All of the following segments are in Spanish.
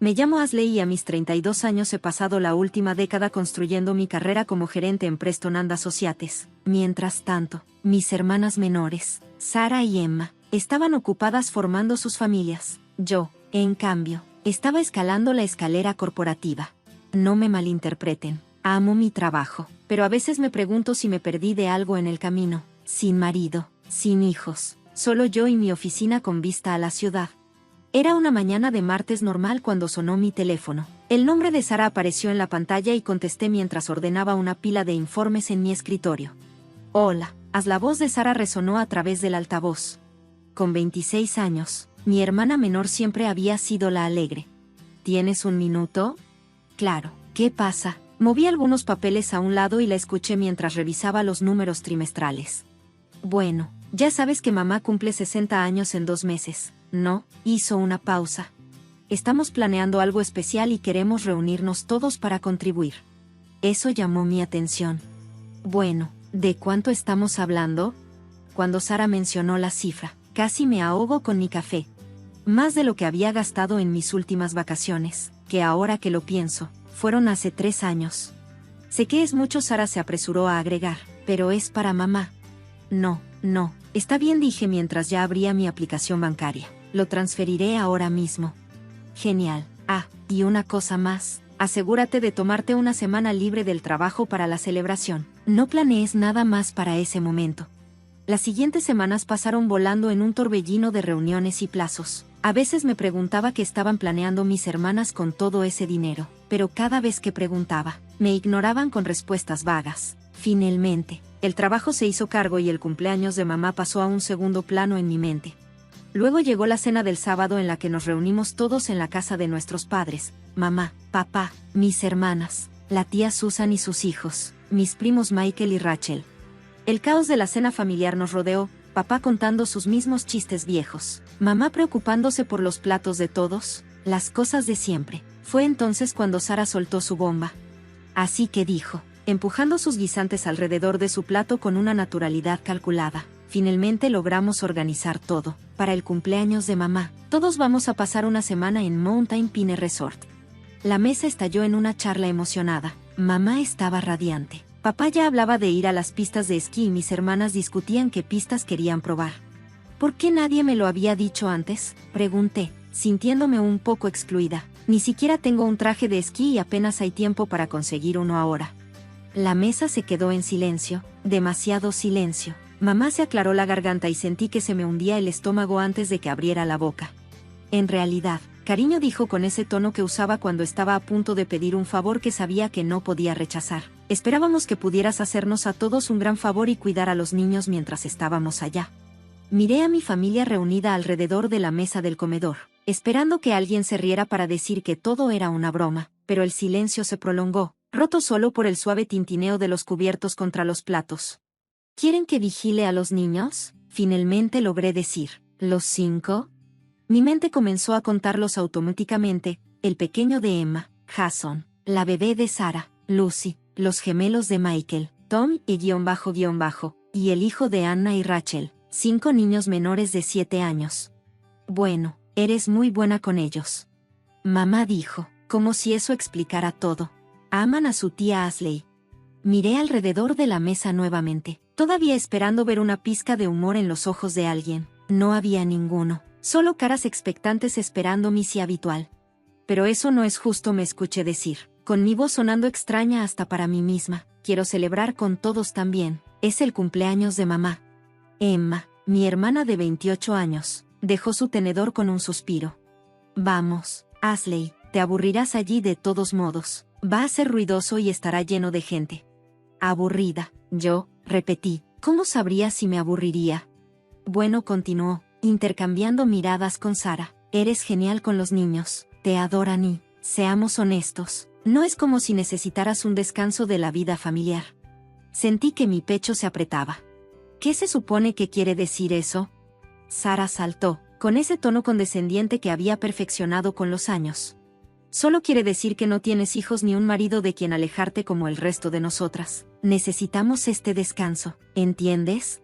Me llamo Ashley y a mis 32 años he pasado la última década construyendo mi carrera como gerente en Preston and Associates. Mientras tanto, mis hermanas menores, Sarah y Emma, estaban ocupadas formando sus familias. Yo, en cambio, estaba escalando la escalera corporativa. No me malinterpreten, amo mi trabajo, pero a veces me pregunto si me perdí de algo en el camino. Sin marido, sin hijos, solo yo y mi oficina con vista a la ciudad. Era una mañana de martes normal cuando sonó mi teléfono. El nombre de Sara apareció en la pantalla y contesté mientras ordenaba una pila de informes en mi escritorio. Hola, la voz de Sara resonó a través del altavoz. Con 26 años, mi hermana menor siempre había sido la alegre. ¿Tienes un minuto? Claro, ¿qué pasa? Moví algunos papeles a un lado y la escuché mientras revisaba los números trimestrales. Bueno, ya sabes que mamá cumple 60 años en 2 meses. No, hizo una pausa. Estamos planeando algo especial y queremos reunirnos todos para contribuir. Eso llamó mi atención. Bueno, ¿de cuánto estamos hablando? Cuando Sara mencionó la cifra, casi me ahogo con mi café. Más de lo que había gastado en mis últimas vacaciones, que ahora que lo pienso, fueron hace 3 años. Sé que es mucho, Sara se apresuró a agregar, pero es para mamá. No, está bien, dije mientras ya abría mi aplicación bancaria. Lo transferiré ahora mismo. Genial. Y una cosa más. Asegúrate de tomarte una semana libre del trabajo para la celebración. No planees nada más para ese momento. Las siguientes semanas pasaron volando en un torbellino de reuniones y plazos. A veces me preguntaba qué estaban planeando mis hermanas con todo ese dinero, pero cada vez que preguntaba, me ignoraban con respuestas vagas. Finalmente, el trabajo se hizo cargo y el cumpleaños de mamá pasó a un segundo plano en mi mente. Luego llegó la cena del sábado en la que nos reunimos todos en la casa de nuestros padres, mamá, papá, mis hermanas, la tía Susan y sus hijos, mis primos Michael y Rachel. El caos de la cena familiar nos rodeó, papá contando sus mismos chistes viejos, mamá preocupándose por los platos de todos, las cosas de siempre. Fue entonces cuando Sara soltó su bomba. Así que dijo, empujando sus guisantes alrededor de su plato con una naturalidad calculada. Finalmente logramos organizar todo. Para el cumpleaños de mamá, todos vamos a pasar una semana en Mountain Pine Resort. La mesa estalló en una charla emocionada. Mamá estaba radiante. Papá ya hablaba de ir a las pistas de esquí y mis hermanas discutían qué pistas querían probar. ¿Por qué nadie me lo había dicho antes?, pregunté, sintiéndome un poco excluida. Ni siquiera tengo un traje de esquí y apenas hay tiempo para conseguir uno ahora. La mesa se quedó en silencio, demasiado silencio. Mamá se aclaró la garganta y sentí que se me hundía el estómago antes de que abriera la boca. En realidad, cariño, dijo con ese tono que usaba cuando estaba a punto de pedir un favor que sabía que no podía rechazar. Esperábamos que pudieras hacernos a todos un gran favor y cuidar a los niños mientras estábamos allá. Miré a mi familia reunida alrededor de la mesa del comedor, esperando que alguien se riera para decir que todo era una broma, pero el silencio se prolongó, roto solo por el suave tintineo de los cubiertos contra los platos. ¿Quieren que vigile a los niños?, finalmente logré decir. ¿Los 5? Mi mente comenzó a contarlos automáticamente: el pequeño de Emma, Jason, la bebé de Sarah, Lucy, los gemelos de Michael, Tom y __, y el hijo de Anna y Rachel, 5 niños menores de 7 años. Bueno, eres muy buena con ellos. Mamá dijo, como si eso explicara todo. Aman a su tía Ashley. Miré alrededor de la mesa nuevamente, todavía esperando ver una pizca de humor en los ojos de alguien. No había ninguno, solo caras expectantes esperando mi sí habitual. Pero eso no es justo, me escuché decir, con mi voz sonando extraña hasta para mí misma. Quiero celebrar con todos también. Es el cumpleaños de mamá. Emma, mi hermana de 28 años, dejó su tenedor con un suspiro. Vamos, Ashley, te aburrirás allí de todos modos. Va a ser ruidoso y estará lleno de gente. Aburrida, yo, repetí. ¿Cómo sabría si me aburriría? Bueno, continuó, intercambiando miradas con Sara. Eres genial con los niños, te adoran y, seamos honestos, no es como si necesitaras un descanso de la vida familiar. Sentí que mi pecho se apretaba. ¿Qué se supone que quiere decir eso? Sara saltó, con ese tono condescendiente que había perfeccionado con los años. Solo quiere decir que no tienes hijos ni un marido de quien alejarte como el resto de nosotras. Necesitamos este descanso, ¿entiendes?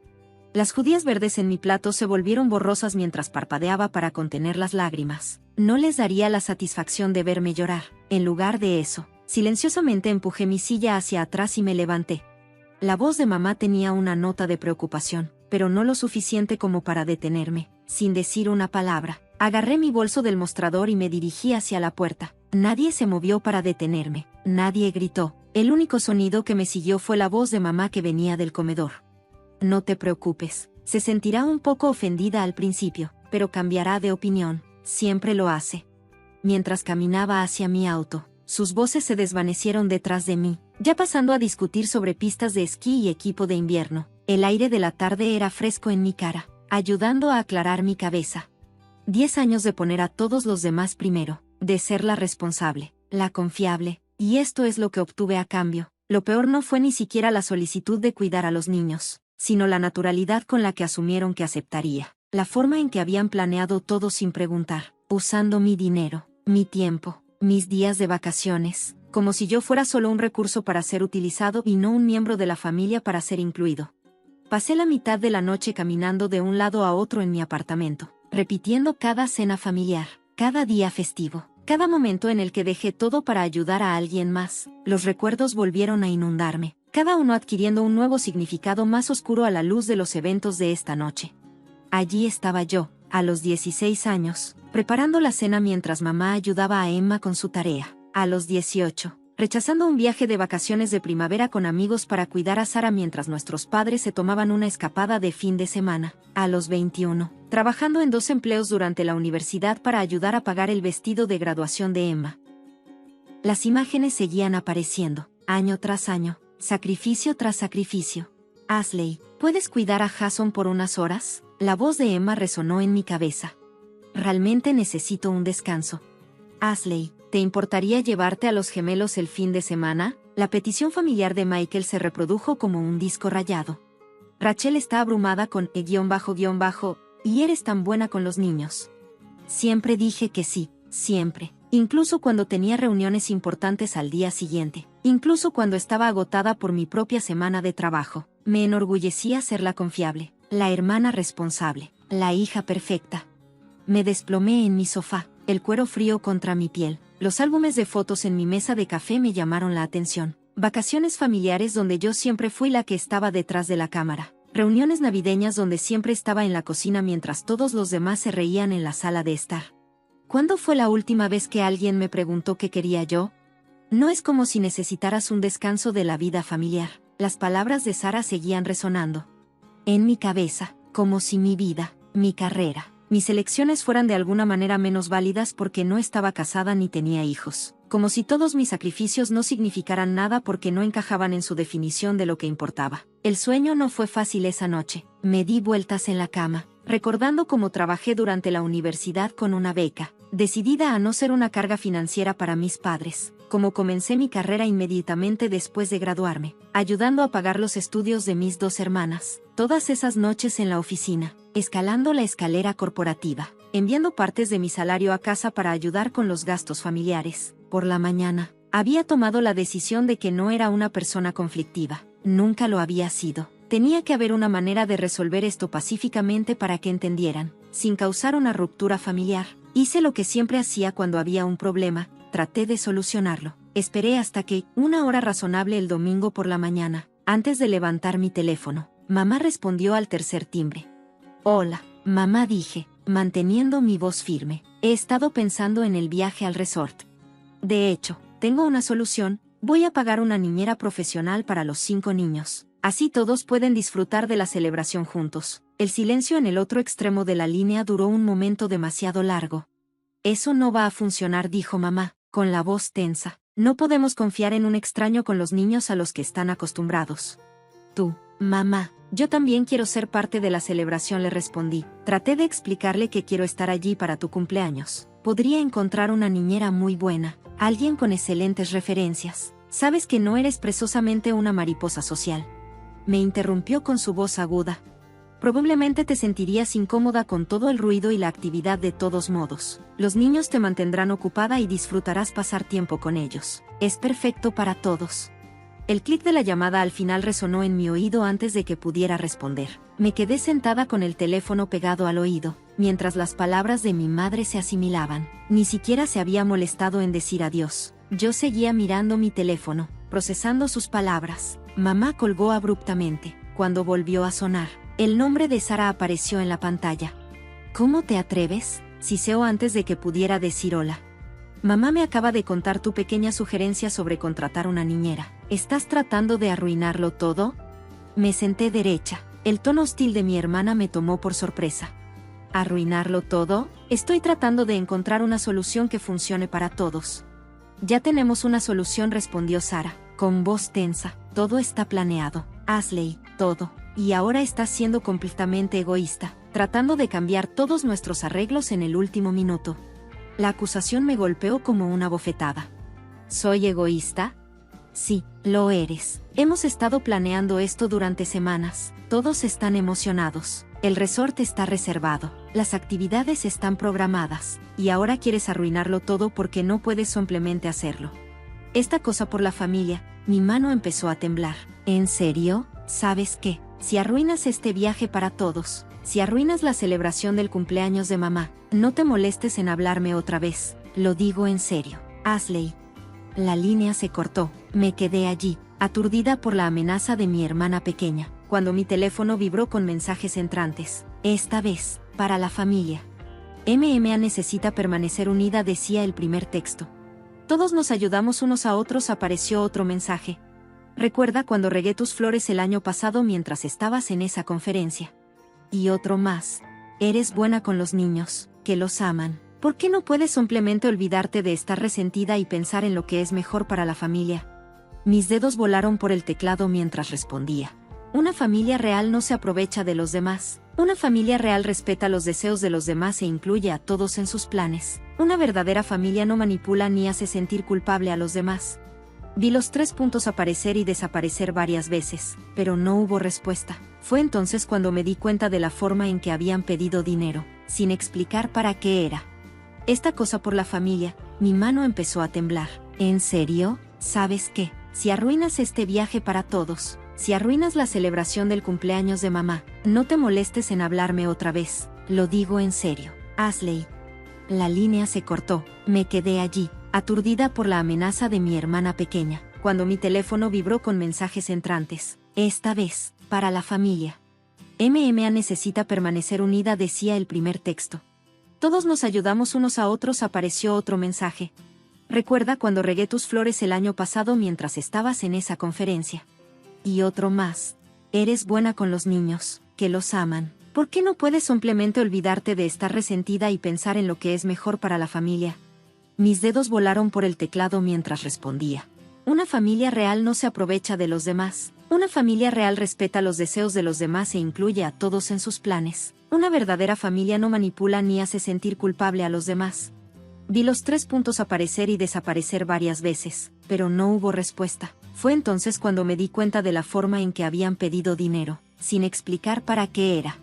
Las judías verdes en mi plato se volvieron borrosas mientras parpadeaba para contener las lágrimas. No les daría la satisfacción de verme llorar. En lugar de eso, silenciosamente empujé mi silla hacia atrás y me levanté. La voz de mamá tenía una nota de preocupación, pero no lo suficiente como para detenerme. Sin decir una palabra, agarré mi bolso del mostrador y me dirigí hacia la puerta. Nadie se movió para detenerme. Nadie gritó. El único sonido que me siguió fue la voz de mamá que venía del comedor. No te preocupes. Se sentirá un poco ofendida al principio, pero cambiará de opinión. Siempre lo hace. Mientras caminaba hacia mi auto, sus voces se desvanecieron detrás de mí, ya pasando a discutir sobre pistas de esquí y equipo de invierno. El aire de la tarde era fresco en mi cara, ayudando a aclarar mi cabeza. 10 años de poner a todos los demás primero, de ser la responsable, la confiable, y esto es lo que obtuve a cambio. Lo peor no fue ni siquiera la solicitud de cuidar a los niños, sino la naturalidad con la que asumieron que aceptaría, la forma en que habían planeado todo sin preguntar, usando mi dinero, mi tiempo, mis días de vacaciones, como si yo fuera solo un recurso para ser utilizado y no un miembro de la familia para ser incluido. Pasé la mitad de la noche caminando de un lado a otro en mi apartamento, repitiendo cada cena familiar, cada día festivo, cada momento en el que dejé todo para ayudar a alguien más. Los recuerdos volvieron a inundarme, cada uno adquiriendo un nuevo significado más oscuro a la luz de los eventos de esta noche. Allí estaba yo, a los 16 años, preparando la cena mientras mamá ayudaba a Emma con su tarea. A los 18, rechazando un viaje de vacaciones de primavera con amigos para cuidar a Sara mientras nuestros padres se tomaban una escapada de fin de semana. A los 21, trabajando en 2 empleos durante la universidad para ayudar a pagar el vestido de graduación de Emma. Las imágenes seguían apareciendo, año tras año, sacrificio tras sacrificio. Ashley, ¿puedes cuidar a Jason por unas horas? La voz de Emma resonó en mi cabeza. Realmente necesito un descanso. Ashley, ¿te importaría llevarte a los gemelos el fin de semana? La petición familiar de Michael se reprodujo como un disco rayado. Rachel está abrumada con y eres tan buena con los niños. Siempre dije que sí, siempre. Incluso cuando tenía reuniones importantes al día siguiente. Incluso cuando estaba agotada por mi propia semana de trabajo. Me enorgullecía ser la confiable, la hermana responsable, la hija perfecta. Me desplomé en mi sofá, el cuero frío contra mi piel. Los álbumes de fotos en mi mesa de café me llamaron la atención. Vacaciones familiares donde yo siempre fui la que estaba detrás de la cámara. Reuniones navideñas donde siempre estaba en la cocina mientras todos los demás se reían en la sala de estar. ¿Cuándo fue la última vez que alguien me preguntó qué quería yo? No es como si necesitaras un descanso de la vida familiar. Las palabras de Sara seguían resonando en mi cabeza, como si mi vida, mi carrera, mis elecciones fueran de alguna manera menos válidas porque no estaba casada ni tenía hijos. Como si todos mis sacrificios no significaran nada porque no encajaban en su definición de lo que importaba. El sueño no fue fácil esa noche. Me di vueltas en la cama, recordando cómo trabajé durante la universidad con una beca, decidida a no ser una carga financiera para mis padres. Como comencé mi carrera inmediatamente después de graduarme, ayudando a pagar los estudios de mis 2 hermanas. Todas esas noches en la oficina, escalando la escalera corporativa, enviando partes de mi salario a casa para ayudar con los gastos familiares. Por la mañana, había tomado la decisión de que no era una persona conflictiva. Nunca lo había sido. Tenía que haber una manera de resolver esto pacíficamente para que entendieran, sin causar una ruptura familiar. Hice lo que siempre hacía cuando había un problema, traté de solucionarlo. Esperé hasta que, una hora razonable el domingo por la mañana, antes de levantar mi teléfono, mamá respondió al tercer timbre. Hola, mamá, dije, manteniendo mi voz firme. He estado pensando en el viaje al resort. De hecho, tengo una solución, voy a pagar una niñera profesional para los 5 niños. Así todos pueden disfrutar de la celebración juntos. El silencio en el otro extremo de la línea duró un momento demasiado largo. Eso no va a funcionar, dijo mamá, con la voz tensa. No podemos confiar en un extraño con los niños a los que están acostumbrados. Tú, mamá, yo también quiero ser parte de la celebración, le respondí. Traté de explicarle que quiero estar allí para tu cumpleaños. Podría encontrar una niñera muy buena, alguien con excelentes referencias. Sabes que no eres precisamente una mariposa social. Me interrumpió con su voz aguda. Probablemente te sentirías incómoda con todo el ruido y la actividad de todos modos. Los niños te mantendrán ocupada y disfrutarás pasar tiempo con ellos. Es perfecto para todos. El clic de la llamada al final resonó en mi oído antes de que pudiera responder. Me quedé sentada con el teléfono pegado al oído, mientras las palabras de mi madre se asimilaban. Ni siquiera se había molestado en decir adiós. Yo seguía mirando mi teléfono, procesando sus palabras. Mamá colgó abruptamente. Cuando volvió a sonar, el nombre de Sara apareció en la pantalla. ¿Cómo te atreves?, siseó antes de que pudiera decir hola. Mamá me acaba de contar tu pequeña sugerencia sobre contratar una niñera. ¿Estás tratando de arruinarlo todo? Me senté derecha. El tono hostil de mi hermana me tomó por sorpresa. ¿Arruinarlo todo? Estoy tratando de encontrar una solución que funcione para todos. Ya tenemos una solución, respondió Sara, con voz tensa. Todo está planeado. Ashley, todo. Y ahora estás siendo completamente egoísta, tratando de cambiar todos nuestros arreglos en el último minuto. La acusación me golpeó como una bofetada. ¿Soy egoísta? Sí, lo eres. Hemos estado planeando esto durante semanas. Todos están emocionados. El resort está reservado. Las actividades están programadas. Y ahora quieres arruinarlo todo porque no puedes simplemente hacerlo. Esta cosa por la familia. Mi mano empezó a temblar. ¿En serio? ¿Sabes qué? Si arruinas este viaje para todos, si arruinas la celebración del cumpleaños de mamá, no te molestes en hablarme otra vez. Lo digo en serio. Ashley. La línea se cortó. Me quedé allí, aturdida por la amenaza de mi hermana pequeña, cuando mi teléfono vibró con mensajes entrantes. Esta vez, para la familia. MMA necesita permanecer unida, decía el primer texto. Todos nos ayudamos unos a otros, apareció otro mensaje. Recuerda cuando regué tus flores el año pasado mientras estabas en esa conferencia. Y otro más. Eres buena con los niños, que los aman. ¿Por qué no puedes simplemente olvidarte de estar resentida y pensar en lo que es mejor para la familia? Mis dedos volaron por el teclado mientras respondía. Una familia real no se aprovecha de los demás. Una familia real respeta los deseos de los demás e incluye a todos en sus planes. Una verdadera familia no manipula ni hace sentir culpable a los demás. Vi los 3 puntos aparecer y desaparecer varias veces, pero no hubo respuesta. Fue entonces cuando me di cuenta de la forma en que habían pedido dinero, sin explicar para qué era. Esta cosa por la familia. Mi mano empezó a temblar. ¿En serio? ¿Sabes qué? Si arruinas este viaje para todos, si arruinas la celebración del cumpleaños de mamá, no te molestes en hablarme otra vez. Lo digo en serio. Ashley. La línea se cortó. Me quedé allí, aturdida por la amenaza de mi hermana pequeña, cuando mi teléfono vibró con mensajes entrantes. Esta vez, para la familia. MMA necesita permanecer unida, decía el primer texto. Todos nos ayudamos unos a otros, apareció otro mensaje. Recuerda cuando regué tus flores el año pasado mientras estabas en esa conferencia. Y otro más. Eres buena con los niños, que los aman. ¿Por qué no puedes simplemente olvidarte de estar resentida y pensar en lo que es mejor para la familia? Mis dedos volaron por el teclado mientras respondía. Una familia real no se aprovecha de los demás. Una familia real respeta los deseos de los demás e incluye a todos en sus planes. Una verdadera familia no manipula ni hace sentir culpable a los demás. Vi los 3 puntos aparecer y desaparecer varias veces, pero no hubo respuesta. Fue entonces cuando me di cuenta de la forma en que habían pedido dinero, sin explicar para qué era.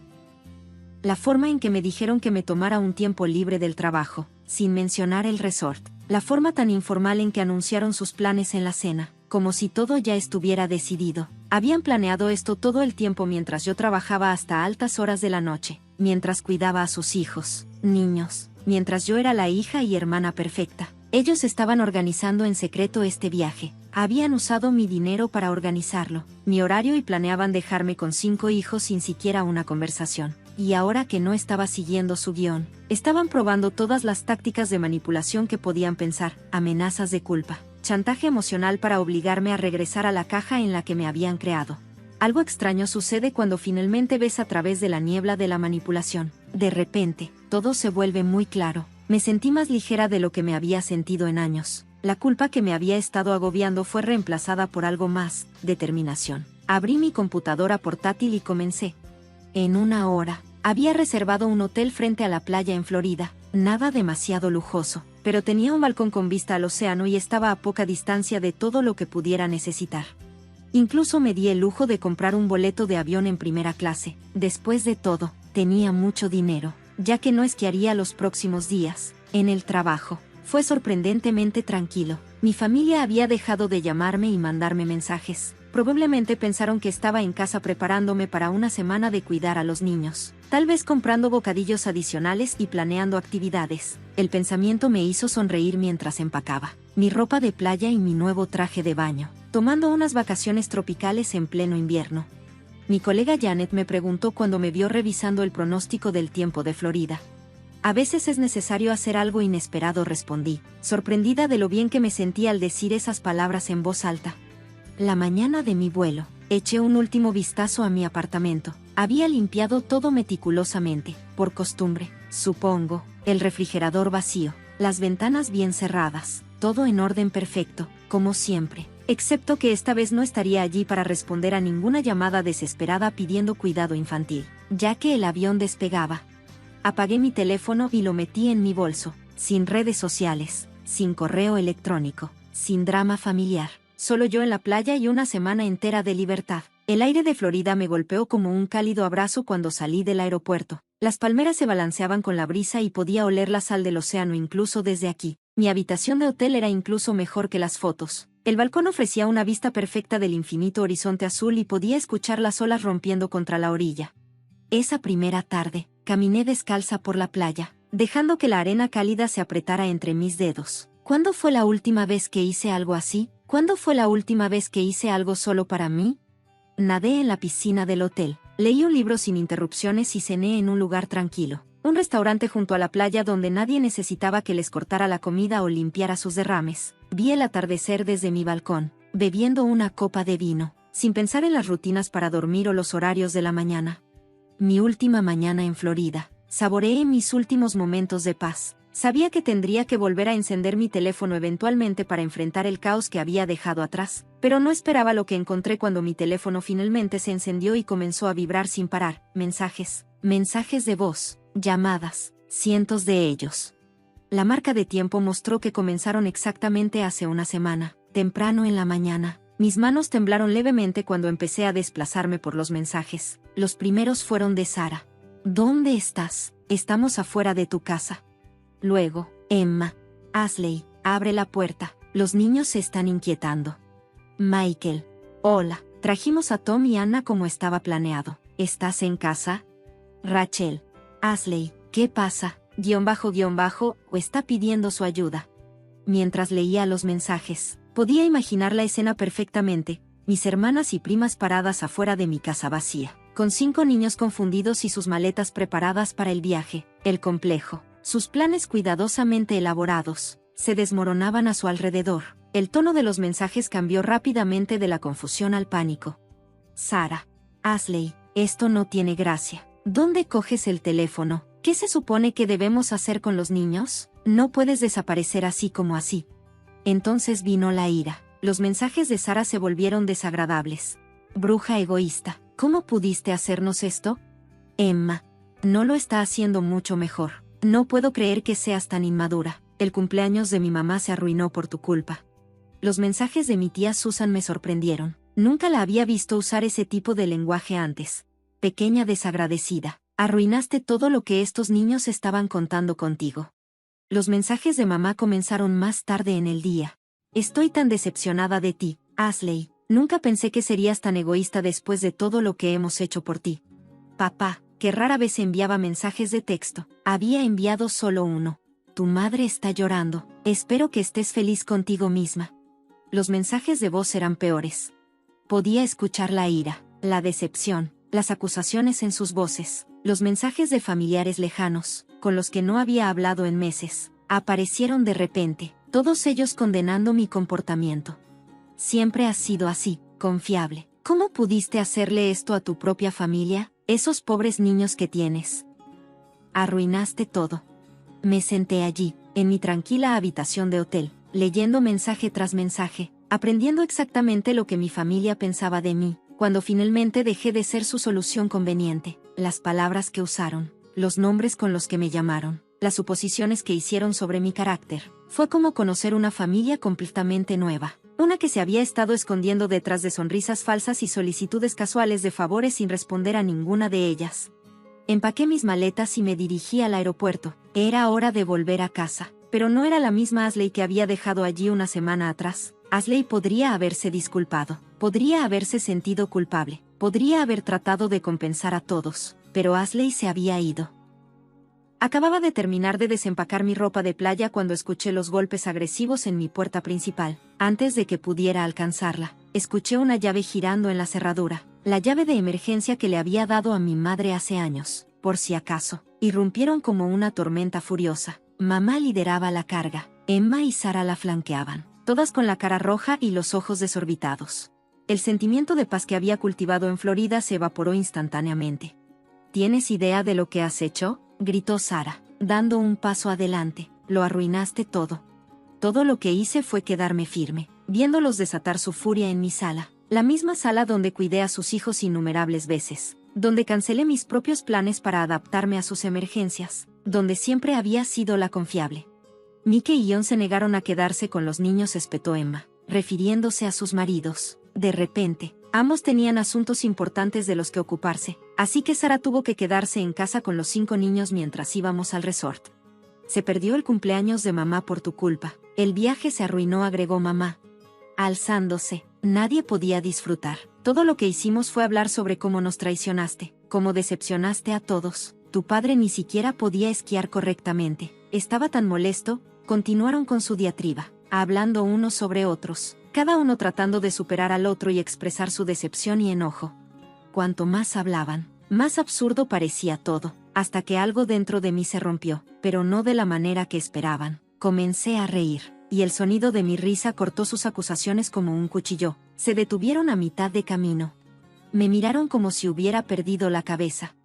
La forma en que me dijeron que me tomara un tiempo libre del trabajo, sin mencionar el resort. La forma tan informal en que anunciaron sus planes en la cena, como si todo ya estuviera decidido. Habían planeado esto todo el tiempo mientras yo trabajaba hasta altas horas de la noche, mientras cuidaba a sus hijos, niños, mientras yo era la hija y hermana perfecta. Ellos estaban organizando en secreto este viaje. Habían usado mi dinero para organizarlo, mi horario, y planeaban dejarme con 5 hijos sin siquiera una conversación. Y ahora que no estaba siguiendo su guión, estaban probando todas las tácticas de manipulación que podían pensar, amenazas de culpa, chantaje emocional para obligarme a regresar a la caja en la que me habían creado. Algo extraño sucede cuando finalmente ves a través de la niebla de la manipulación. De repente, todo se vuelve muy claro. Me sentí más ligera de lo que me había sentido en años. La culpa que me había estado agobiando fue reemplazada por algo más, determinación. Abrí mi computadora portátil y comencé. En 1 hora, había reservado un hotel frente a la playa en Florida. Nada demasiado lujoso, pero tenía un balcón con vista al océano y estaba a poca distancia de todo lo que pudiera necesitar. Incluso me di el lujo de comprar un boleto de avión en primera clase. Después de todo, tenía mucho dinero, ya que no esquiaría los próximos días. En el trabajo, fue sorprendentemente tranquilo. Mi familia había dejado de llamarme y mandarme mensajes. Probablemente pensaron que estaba en casa preparándome para una semana de cuidar a los niños. Tal vez comprando bocadillos adicionales y planeando actividades. El pensamiento me hizo sonreír mientras empacaba mi ropa de playa y mi nuevo traje de baño, tomando unas vacaciones tropicales en pleno invierno. Mi colega Janet me preguntó cuando me vio revisando el pronóstico del tiempo de Florida. A veces es necesario hacer algo inesperado, respondí, sorprendida de lo bien que me sentía al decir esas palabras en voz alta. La mañana de mi vuelo, eché un último vistazo a mi apartamento. Había limpiado todo meticulosamente, por costumbre, supongo, el refrigerador vacío, las ventanas bien cerradas, todo en orden perfecto, como siempre, excepto que esta vez no estaría allí para responder a ninguna llamada desesperada pidiendo cuidado infantil, ya que el avión despegaba. Apagué mi teléfono y lo metí en mi bolso, sin redes sociales, sin correo electrónico, sin drama familiar. Solo yo en la playa y una semana entera de libertad. El aire de Florida me golpeó como un cálido abrazo cuando salí del aeropuerto. Las palmeras se balanceaban con la brisa y podía oler la sal del océano incluso desde aquí. Mi habitación de hotel era incluso mejor que las fotos. El balcón ofrecía una vista perfecta del infinito horizonte azul y podía escuchar las olas rompiendo contra la orilla. Esa primera tarde, caminé descalza por la playa, dejando que la arena cálida se apretara entre mis dedos. ¿Cuándo fue la última vez que hice algo así? ¿Cuándo fue la última vez que hice algo solo para mí? Nadé en la piscina del hotel, leí un libro sin interrupciones y cené en un lugar tranquilo. Un restaurante junto a la playa donde nadie necesitaba que les cortara la comida o limpiara sus derrames. Vi el atardecer desde mi balcón, bebiendo una copa de vino, sin pensar en las rutinas para dormir o los horarios de la mañana. Mi última mañana en Florida. Saboreé mis últimos momentos de paz. Sabía que tendría que volver a encender mi teléfono eventualmente para enfrentar el caos que había dejado atrás, pero no esperaba lo que encontré cuando mi teléfono finalmente se encendió y comenzó a vibrar sin parar. Mensajes de voz, llamadas, cientos de ellos. La marca de tiempo mostró que comenzaron exactamente hace una semana, temprano en la mañana. Mis manos temblaron levemente cuando empecé a desplazarme por los mensajes. Los primeros fueron de Sara. ¿Dónde estás? Estamos afuera de tu casa. Luego, Emma. Ashley, abre la puerta. Los niños se están inquietando. Michael. Hola. Trajimos a Tom y Anna como estaba planeado. ¿Estás en casa? Rachel. Ashley. ¿Qué pasa? O está pidiendo su ayuda. Mientras leía los mensajes, podía imaginar la escena perfectamente. Mis hermanas y primas paradas afuera de mi casa vacía, con 5 niños confundidos y sus maletas preparadas para el viaje. El complejo. Sus planes cuidadosamente elaborados, se desmoronaban a su alrededor. El tono de los mensajes cambió rápidamente de la confusión al pánico. Sara. Ashley, esto no tiene gracia. ¿Dónde coges el teléfono? ¿Qué se supone que debemos hacer con los niños? No puedes desaparecer así como así. Entonces vino la ira. Los mensajes de Sara se volvieron desagradables. Bruja egoísta, ¿cómo pudiste hacernos esto? Emma. No lo está haciendo mucho mejor. No puedo creer que seas tan inmadura. El cumpleaños de mi mamá se arruinó por tu culpa. Los mensajes de mi tía Susan me sorprendieron. Nunca la había visto usar ese tipo de lenguaje antes. Pequeña desagradecida. Arruinaste todo lo que estos niños estaban contando contigo. Los mensajes de mamá comenzaron más tarde en el día. Estoy tan decepcionada de ti, Ashley. Nunca pensé que serías tan egoísta después de todo lo que hemos hecho por ti. Papá, que rara vez enviaba mensajes de texto, había enviado solo uno. Tu madre está llorando. Espero que estés feliz contigo misma. Los mensajes de voz eran peores. Podía escuchar la ira, la decepción, las acusaciones en sus voces. Los mensajes de familiares lejanos, con los que no había hablado en meses, aparecieron de repente, todos ellos condenando mi comportamiento. Siempre has sido así, confiable. ¿Cómo pudiste hacerle esto a tu propia familia? Esos pobres niños que tienes. Arruinaste todo. Me senté allí, en mi tranquila habitación de hotel, leyendo mensaje tras mensaje, aprendiendo exactamente lo que mi familia pensaba de mí, cuando finalmente dejé de ser su solución conveniente. Las palabras que usaron, los nombres con los que me llamaron, las suposiciones que hicieron sobre mi carácter. Fue como conocer una familia completamente nueva. Una que se había estado escondiendo detrás de sonrisas falsas y solicitudes casuales de favores sin responder a ninguna de ellas. Empaqué mis maletas y me dirigí al aeropuerto. Era hora de volver a casa. pero no era la misma Ashley que había dejado allí una semana atrás. Ashley podría haberse disculpado, podría haberse sentido culpable, podría haber tratado de compensar a todos, pero Ashley se había ido. Acababa de terminar de desempacar mi ropa de playa cuando escuché los golpes agresivos en mi puerta principal. Antes de que pudiera alcanzarla, escuché una llave girando en la cerradura, la llave de emergencia que le había dado a mi madre hace años, por si acaso. Irrumpieron como una tormenta furiosa. Mamá lideraba la carga, Emma y Sara la flanqueaban, todas con la cara roja y los ojos desorbitados. El sentimiento de paz que había cultivado en Florida se evaporó instantáneamente. ¿Tienes idea de lo que has hecho?, gritó Sara, dando un paso adelante. Lo arruinaste todo. Todo lo que hice fue quedarme firme, viéndolos desatar su furia en mi sala, la misma sala donde cuidé a sus hijos innumerables veces, donde cancelé mis propios planes para adaptarme a sus emergencias, donde siempre había sido la confiable. Mickey y John se negaron a quedarse con los niños, espetó Emma, refiriéndose a sus maridos. De repente, ambos tenían asuntos importantes de los que ocuparse, así que Sara tuvo que quedarse en casa con los 5 niños mientras íbamos al resort. Se perdió el cumpleaños de mamá por tu culpa. El viaje se arruinó, agregó mamá, alzándose. Nadie podía disfrutar. Todo lo que hicimos fue hablar sobre cómo nos traicionaste, cómo decepcionaste a todos. Tu padre ni siquiera podía esquiar correctamente. Estaba tan molesto. Continuaron con su diatriba, hablando unos sobre otros, cada uno tratando de superar al otro y expresar su decepción y enojo. Cuanto más hablaban, más absurdo parecía todo, hasta que algo dentro de mí se rompió, pero no de la manera que esperaban. Comencé a reír, y el sonido de mi risa cortó sus acusaciones como un cuchillo. Se detuvieron a mitad de camino. Me miraron como si hubiera perdido la cabeza.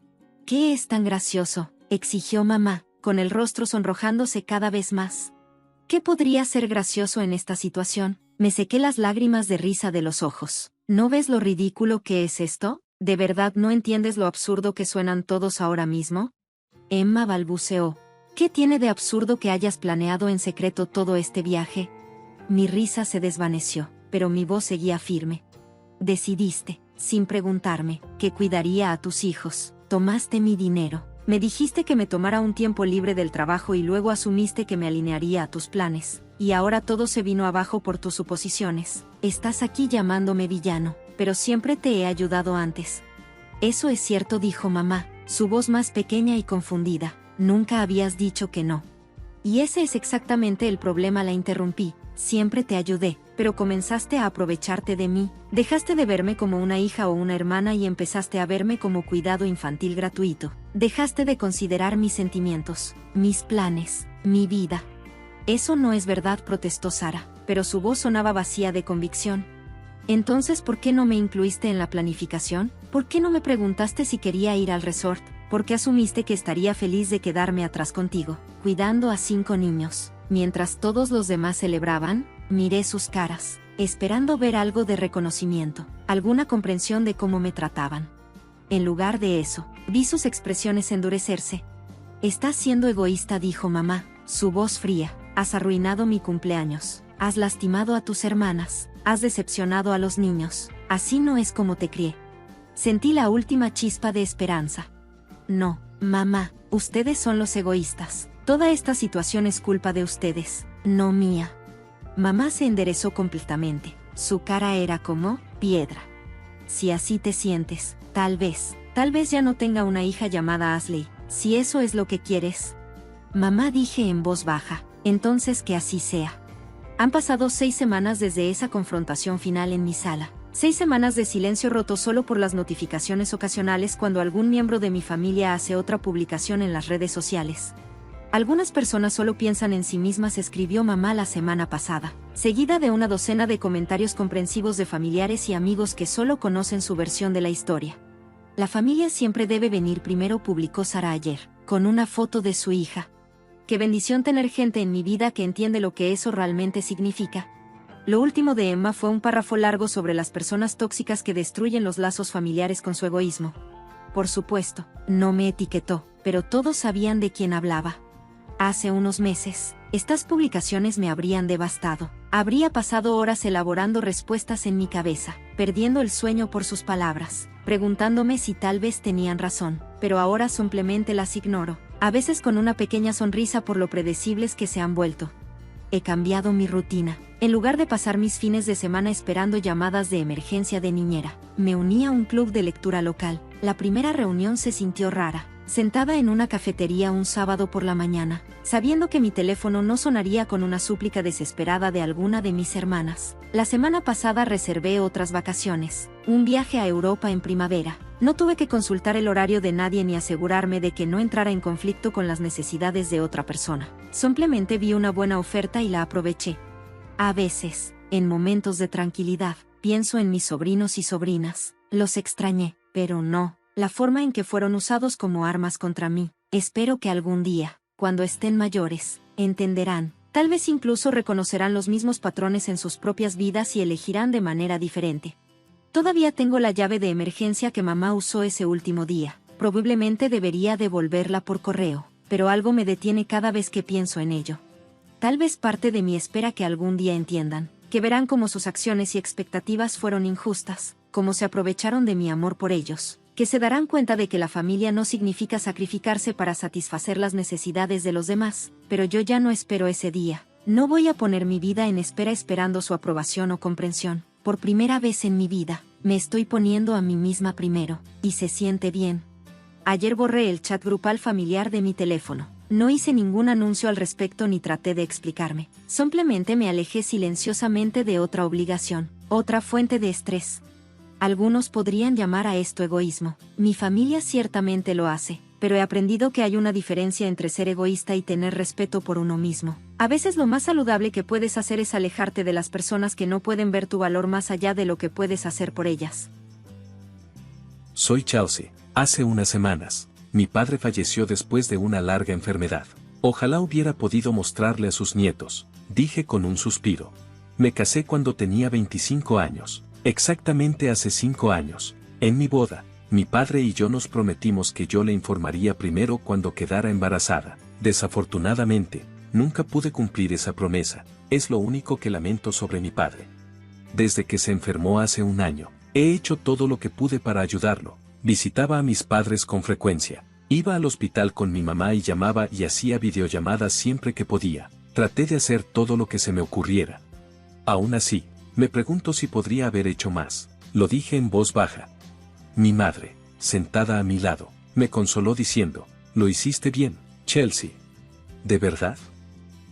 ¿Qué es tan gracioso?, exigió mamá, con el rostro sonrojándose cada vez más. ¿Qué podría ser gracioso en esta situación? Me sequé las lágrimas de risa de los ojos. ¿No ves lo ridículo que es esto? ¿De verdad no entiendes lo absurdo que suenan todos ahora mismo? Emma balbuceó. ¿Qué tiene de absurdo que hayas planeado en secreto todo este viaje? Mi risa se desvaneció, pero mi voz seguía firme. Decidiste, sin preguntarme, que cuidaría a tus hijos. Tomaste mi dinero. Me dijiste que me tomara un tiempo libre del trabajo y luego asumiste que me alinearía a tus planes. Y ahora todo se vino abajo por tus suposiciones. Estás aquí llamándome villano, pero siempre te he ayudado antes. Eso es cierto, dijo mamá, su voz más pequeña y confundida. Nunca habías dicho que no. Y ese es exactamente el problema, la interrumpí. Siempre te ayudé, pero comenzaste a aprovecharte de mí. Dejaste de verme como una hija o una hermana y empezaste a verme como cuidado infantil gratuito. Dejaste de considerar mis sentimientos, mis planes, mi vida. Eso no es verdad, protestó Sara, pero su voz sonaba vacía de convicción. Entonces, ¿por qué no me incluiste en la planificación? ¿Por qué no me preguntaste si quería ir al resort? ¿Por qué asumiste que estaría feliz de quedarme atrás contigo, cuidando a 5 niños? Mientras todos los demás celebraban, miré sus caras, esperando ver algo de reconocimiento, alguna comprensión de cómo me trataban. En lugar de eso, vi sus expresiones endurecerse. Estás siendo egoísta, dijo mamá, su voz fría. Has arruinado mi cumpleaños, has lastimado a tus hermanas, has decepcionado a los niños. Así no es como te crié. Sentí la última chispa de esperanza. No, mamá, ustedes son los egoístas. Toda esta situación es culpa de ustedes, no mía. Mamá se enderezó completamente. Su cara era como piedra. Si así te sientes, tal vez ya no tenga una hija llamada Ashley, si eso es lo que quieres. Mamá, dije en voz baja, entonces que así sea. Han pasado 6 semanas desde esa confrontación final en mi sala. 6 semanas de silencio roto solo por las notificaciones ocasionales cuando algún miembro de mi familia hace otra publicación en las redes sociales. Algunas personas solo piensan en sí mismas, escribió mamá la semana pasada, seguida de una docena de comentarios comprensivos de familiares y amigos que solo conocen su versión de la historia. La familia siempre debe venir primero, publicó Sara ayer, con una foto de su hija. Qué bendición tener gente en mi vida que entiende lo que eso realmente significa. Lo último de Emma fue un párrafo largo sobre las personas tóxicas que destruyen los lazos familiares con su egoísmo. Por supuesto, no me etiquetó, pero todos sabían de quién hablaba. Hace unos meses, estas publicaciones me habrían devastado. Habría pasado horas elaborando respuestas en mi cabeza, perdiendo el sueño por sus palabras, preguntándome si tal vez tenían razón, pero ahora simplemente las ignoro. a veces con una pequeña sonrisa por lo predecibles que se han vuelto. He cambiado mi rutina. En lugar de pasar mis fines de semana esperando llamadas de emergencia de niñera, me uní a un club de lectura local. La primera reunión se sintió rara. Sentada en una cafetería un sábado por la mañana, sabiendo que mi teléfono no sonaría con una súplica desesperada de alguna de mis hermanas. La semana pasada reservé otras vacaciones, un viaje a Europa en primavera. No tuve que consultar el horario de nadie ni asegurarme de que no entrara en conflicto con las necesidades de otra persona. Simplemente vi una buena oferta y la aproveché. A veces, en momentos de tranquilidad, pienso en mis sobrinos y sobrinas. Los extrañé, pero no la forma en que fueron usados como armas contra mí. Espero que algún día, cuando estén mayores, entenderán. Tal vez incluso reconocerán los mismos patrones en sus propias vidas y elegirán de manera diferente. Todavía tengo la llave de emergencia que mamá usó ese último día. Probablemente debería devolverla por correo, pero algo me detiene cada vez que pienso en ello. Tal vez parte de mí espera que algún día entiendan, que verán cómo sus acciones y expectativas fueron injustas, cómo se aprovecharon de mi amor por ellos, que se darán cuenta de que la familia no significa sacrificarse para satisfacer las necesidades de los demás, pero yo ya no espero ese día. No voy a poner mi vida en espera esperando su aprobación o comprensión. Por primera vez en mi vida, me estoy poniendo a mí misma primero, y se siente bien. Ayer borré el chat grupal familiar de mi teléfono. No hice ningún anuncio al respecto ni traté de explicarme. Simplemente me alejé silenciosamente de otra obligación, otra fuente de estrés. Algunos podrían llamar a esto egoísmo. Mi familia ciertamente lo hace, pero he aprendido que hay una diferencia entre ser egoísta y tener respeto por uno mismo. A veces lo más saludable que puedes hacer es alejarte de las personas que no pueden ver tu valor más allá de lo que puedes hacer por ellas. Soy Chelsea. Hace unas semanas, mi padre falleció después de una larga enfermedad. Ojalá hubiera podido mostrarle a sus nietos, dije con un suspiro. Me casé cuando tenía 25 años. Exactamente hace 5 años, en mi boda, mi padre y yo nos prometimos que yo le informaría primero cuando quedara embarazada. Desafortunadamente, nunca pude cumplir esa promesa, es lo único que lamento sobre mi padre. Desde que se enfermó hace un año, he hecho todo lo que pude para ayudarlo. Visitaba a mis padres con frecuencia, iba al hospital con mi mamá y llamaba y hacía videollamadas siempre que podía. Traté de hacer todo lo que se me ocurriera. Aún así, me pregunto si podría haber hecho más. Lo dije en voz baja. Mi madre, sentada a mi lado, me consoló diciendo, lo hiciste bien, Chelsea. ¿De verdad?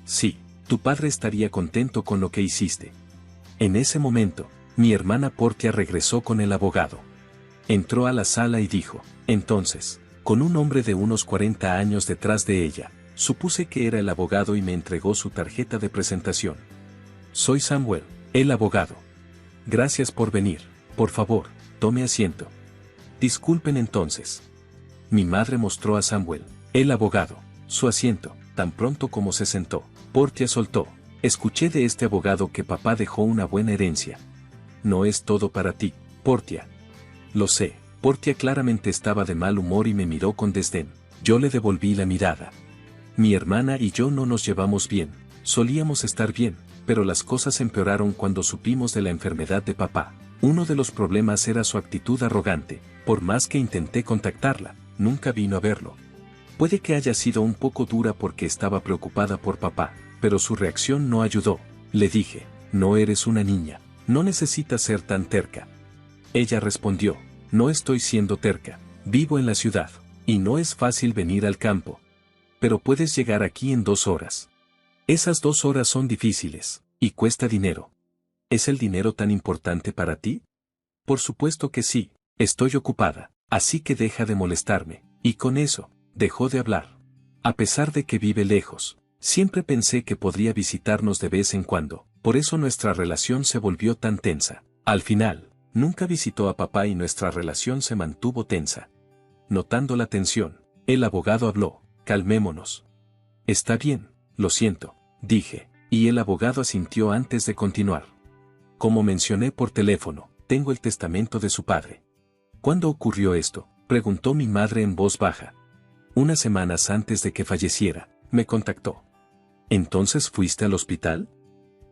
Sí, tu padre estaría contento con lo que hiciste. En ese momento, mi hermana Portia regresó con el abogado. Entró a la sala y dijo, entonces, con un hombre de unos 40 años detrás de ella, supuse que era el abogado y me entregó su tarjeta de presentación. Soy Samuel, el abogado. Gracias por venir, por favor, tome asiento. Disculpen entonces. Mi madre mostró a Samuel, el abogado, su asiento. Tan pronto como se sentó, Portia soltó. Escuché de este abogado que papá dejó una buena herencia. No es todo para ti, Portia. Lo sé. Portia claramente estaba de mal humor y me miró con desdén. Yo le devolví la mirada. Mi hermana y yo no nos llevamos bien. Solíamos estar bien, pero las cosas empeoraron cuando supimos de la enfermedad de papá. Uno de los problemas era su actitud arrogante. Por más que intenté contactarla, nunca vino a verlo. Puede que haya sido un poco dura porque estaba preocupada por papá, pero su reacción no ayudó. Le dije, no eres una niña, no necesitas ser tan terca. Ella respondió, no estoy siendo terca, vivo en la ciudad, y no es fácil venir al campo. Pero puedes llegar aquí en 2 horas. Esas 2 horas son difíciles, y cuesta dinero. ¿Es el dinero tan importante para ti? Por supuesto que sí, estoy ocupada, así que deja de molestarme, y con eso, dejó de hablar. A pesar de que vive lejos, siempre pensé que podría visitarnos de vez en cuando, por eso nuestra relación se volvió tan tensa. Al final, nunca visitó a papá y nuestra relación se mantuvo tensa. Notando la tensión, el abogado habló, calmémonos. Está bien, lo siento, dije, y el abogado asintió antes de continuar. Como mencioné por teléfono, tengo el testamento de su padre. ¿Cuándo ocurrió esto?, preguntó mi madre en voz baja. Unas semanas antes de que falleciera, me contactó. ¿Entonces fuiste al hospital?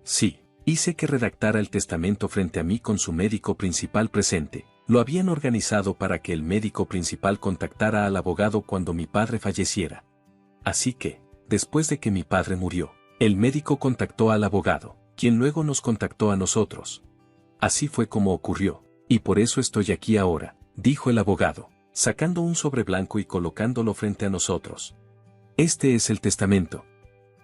Sí, hice que redactara el testamento frente a mí con su médico principal presente. Lo habían organizado para que el médico principal contactara al abogado cuando mi padre falleciera. Así que, después de que mi padre murió, el médico contactó al abogado, quien luego nos contactó a nosotros. Así fue como ocurrió, y por eso estoy aquí ahora, dijo el abogado, sacando un sobre blanco y colocándolo frente a nosotros. Este es el testamento.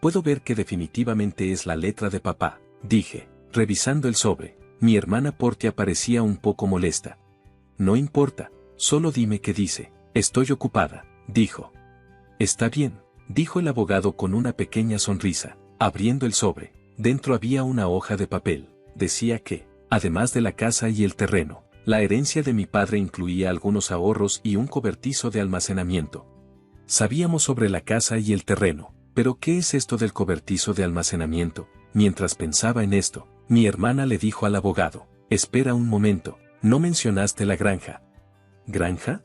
Puedo ver que definitivamente es la letra de papá, dije, revisando el sobre. Mi hermana Portia parecía un poco molesta. No importa, solo dime qué dice. Estoy ocupada, dijo. Está bien, dijo el abogado con una pequeña sonrisa, abriendo el sobre. Dentro había una hoja de papel. Decía que, además de la casa y el terreno, la herencia de mi padre incluía algunos ahorros y un cobertizo de almacenamiento. Sabíamos sobre la casa y el terreno, pero ¿qué es esto del cobertizo de almacenamiento? Mientras pensaba en esto, mi hermana le dijo al abogado, espera un momento, ¿no mencionaste la granja? ¿Granja?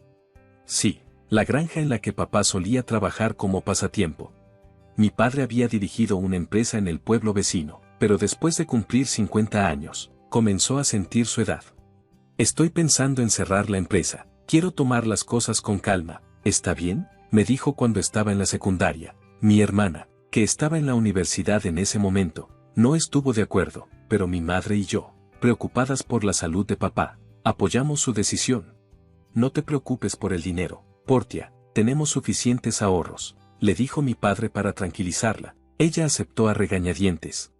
Sí, la granja en la que papá solía trabajar como pasatiempo. Mi padre había dirigido una empresa en el pueblo vecino, pero después de cumplir 50 años, comenzó a sentir su edad. Estoy pensando en cerrar la empresa, quiero tomar las cosas con calma, ¿está bien? Me dijo cuando estaba en la secundaria. Mi hermana, que estaba en la universidad en ese momento, no estuvo de acuerdo, pero mi madre y yo, preocupadas por la salud de papá, apoyamos su decisión. No te preocupes por el dinero, Portia, tenemos suficientes ahorros, le dijo mi padre para tranquilizarla. Ella aceptó a regañadientes.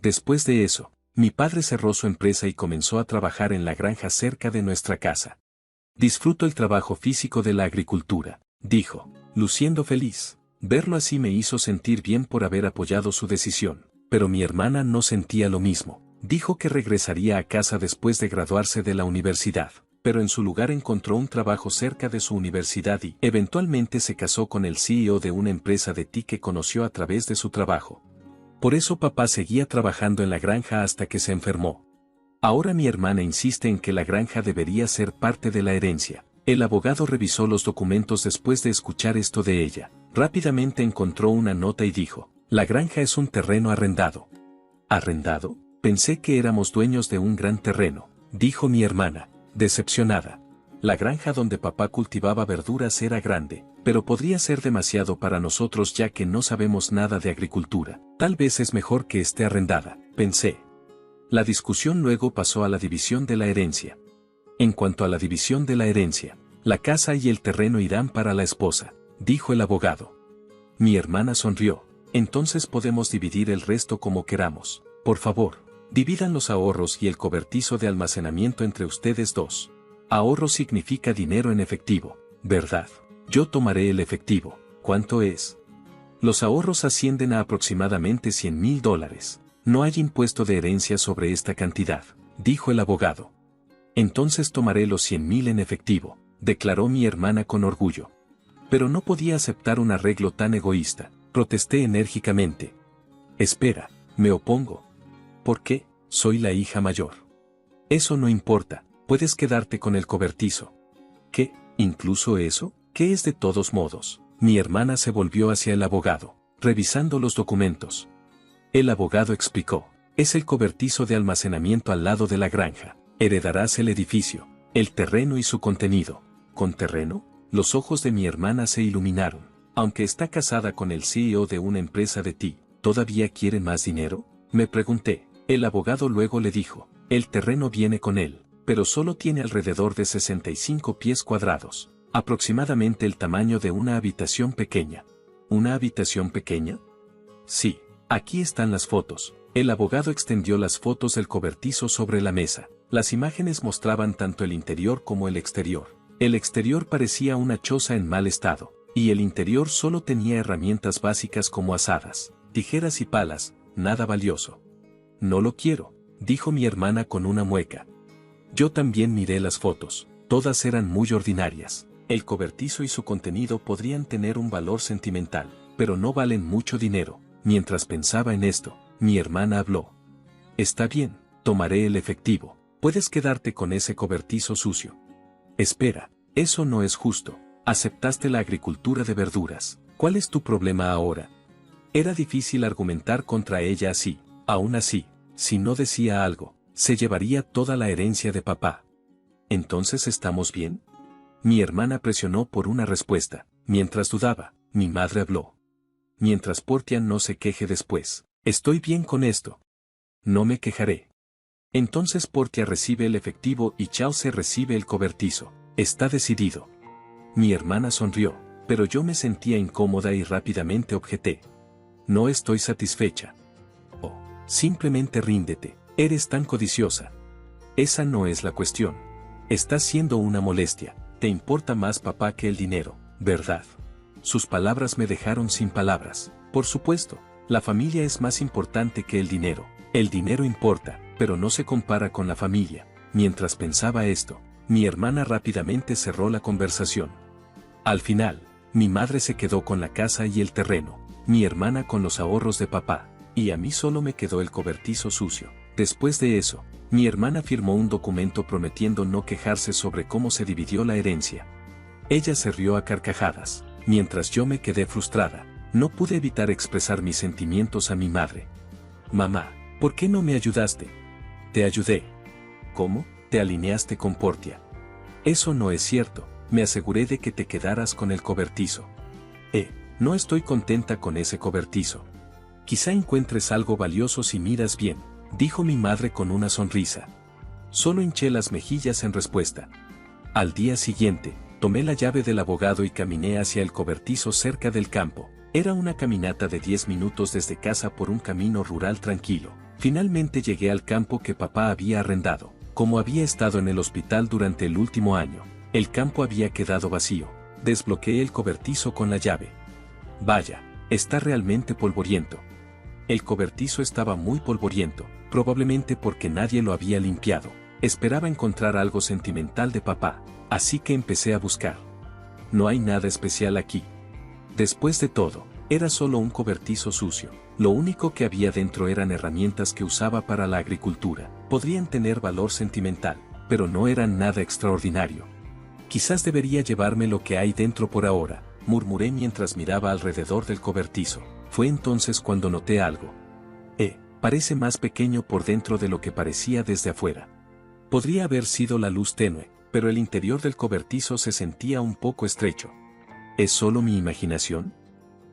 Después de eso, mi padre cerró su empresa y comenzó a trabajar en la granja cerca de nuestra casa. Disfruto el trabajo físico de la agricultura, dijo, luciendo feliz. Verlo así me hizo sentir bien por haber apoyado su decisión, pero mi hermana no sentía lo mismo. Dijo que regresaría a casa después de graduarse de la universidad, pero en su lugar encontró un trabajo cerca de su universidad y eventualmente se casó con el CEO de una empresa de té que conoció a través de su trabajo. Por eso papá seguía trabajando en la granja hasta que se enfermó. Ahora mi hermana insiste en que la granja debería ser parte de la herencia. El abogado revisó los documentos después de escuchar esto de ella. Rápidamente encontró una nota y dijo, la granja es un terreno arrendado. ¿Arrendado? Pensé que éramos dueños de un gran terreno, dijo mi hermana, decepcionada. La granja donde papá cultivaba verduras era grande, pero podría ser demasiado para nosotros ya que no sabemos nada de agricultura. Tal vez es mejor que esté arrendada, pensé. La discusión luego pasó a la división de la herencia. En cuanto a la división de la herencia, la casa y el terreno irán para la esposa, dijo el abogado. Mi hermana sonrió. Entonces podemos dividir el resto como queramos. Por favor, dividan los ahorros y el cobertizo de almacenamiento entre ustedes dos. Ahorro significa dinero en efectivo, ¿verdad? Yo tomaré el efectivo. ¿Cuánto es? Los ahorros ascienden a aproximadamente $100,000. No hay impuesto de herencia sobre esta cantidad, dijo el abogado. Entonces tomaré los 100,000 en efectivo, declaró mi hermana con orgullo. Pero no podía aceptar un arreglo tan egoísta, protesté enérgicamente. Espera, me opongo. ¿Por qué? Soy la hija mayor. Eso no importa, puedes quedarte con el cobertizo. ¿Qué? ¿Incluso eso? ¿Qué es de todos modos? Mi hermana se volvió hacia el abogado, revisando los documentos. El abogado explicó, es el cobertizo de almacenamiento al lado de la granja. Heredarás el edificio, el terreno y su contenido. ¿Con terreno? Los ojos de mi hermana se iluminaron. Aunque está casada con el CEO de una empresa de té, ¿todavía quiere más dinero? Me pregunté. El abogado luego le dijo, el terreno viene con él, pero solo tiene alrededor de 65 pies cuadrados, aproximadamente el tamaño de una habitación pequeña. ¿Una habitación pequeña? Sí, aquí están las fotos. El abogado extendió las fotos del cobertizo sobre la mesa. Las imágenes mostraban tanto el interior como el exterior. El exterior parecía una choza en mal estado, y el interior solo tenía herramientas básicas como azadas, tijeras y palas, nada valioso. No lo quiero, dijo mi hermana con una mueca. Yo también miré las fotos, todas eran muy ordinarias. El cobertizo y su contenido podrían tener un valor sentimental, pero no valen mucho dinero. Mientras pensaba en esto, mi hermana habló. Está bien, tomaré el efectivo. Puedes quedarte con ese cobertizo sucio. Espera, eso no es justo. Aceptaste la agricultura de verduras. ¿Cuál es tu problema ahora? Era difícil argumentar contra ella así. Aún así, si no decía algo, se llevaría toda la herencia de papá. ¿Entonces estamos bien? Mi hermana presionó por una respuesta. Mientras dudaba, mi madre habló. mientras Portia no se queje después. Estoy bien con esto. No me quejaré. Entonces Portia recibe el efectivo y Chelsea recibe el cobertizo. Está decidido. Mi hermana sonrió, pero yo me sentía incómoda y rápidamente objeté. No estoy satisfecha. Oh, simplemente ríndete. Eres tan codiciosa. Esa no es la cuestión. Estás siendo una molestia. Te importa más papá que el dinero, ¿verdad? Sus palabras me dejaron sin palabras. Por supuesto, la familia es más importante que el dinero. El dinero importa, pero no se compara con la familia. Mientras pensaba esto, mi hermana rápidamente cerró la conversación. Al final, mi madre se quedó con la casa y el terreno, mi hermana con los ahorros de papá, y a mí solo me quedó el cobertizo sucio. Después de eso, mi hermana firmó un documento prometiendo no quejarse sobre cómo se dividió la herencia. Ella se rió a carcajadas, mientras yo me quedé frustrada. No pude evitar expresar mis sentimientos a mi madre. Mamá, ¿por qué no me ayudaste? Te ayudé. ¿Cómo? Te alineaste con Portia. Eso no es cierto, me aseguré de que te quedaras con el cobertizo. No estoy contenta con ese cobertizo. Quizá encuentres algo valioso si miras bien, dijo mi madre con una sonrisa. Solo hinché las mejillas en respuesta. Al día siguiente, tomé la llave del abogado y caminé hacia el cobertizo cerca del campo. Era una caminata de 10 minutos desde casa por un camino rural tranquilo. Finalmente llegué al campo que papá había arrendado. Como había estado en el hospital durante el último año, el campo había quedado vacío. Desbloqueé el cobertizo con la llave. Vaya, está realmente polvoriento. El cobertizo estaba muy polvoriento, probablemente porque nadie lo había limpiado. Esperaba encontrar algo sentimental de papá, así que empecé a buscar. No hay nada especial aquí. Después de todo, era solo un cobertizo sucio. Lo único que había dentro eran herramientas que usaba para la agricultura. Podrían tener valor sentimental, pero no eran nada extraordinario. Quizás debería llevarme lo que hay dentro por ahora, murmuré mientras miraba alrededor del cobertizo. Fue entonces cuando noté algo. Parece más pequeño por dentro de lo que parecía desde afuera. Podría haber sido la luz tenue, pero el interior del cobertizo se sentía un poco estrecho. ¿Es solo mi imaginación?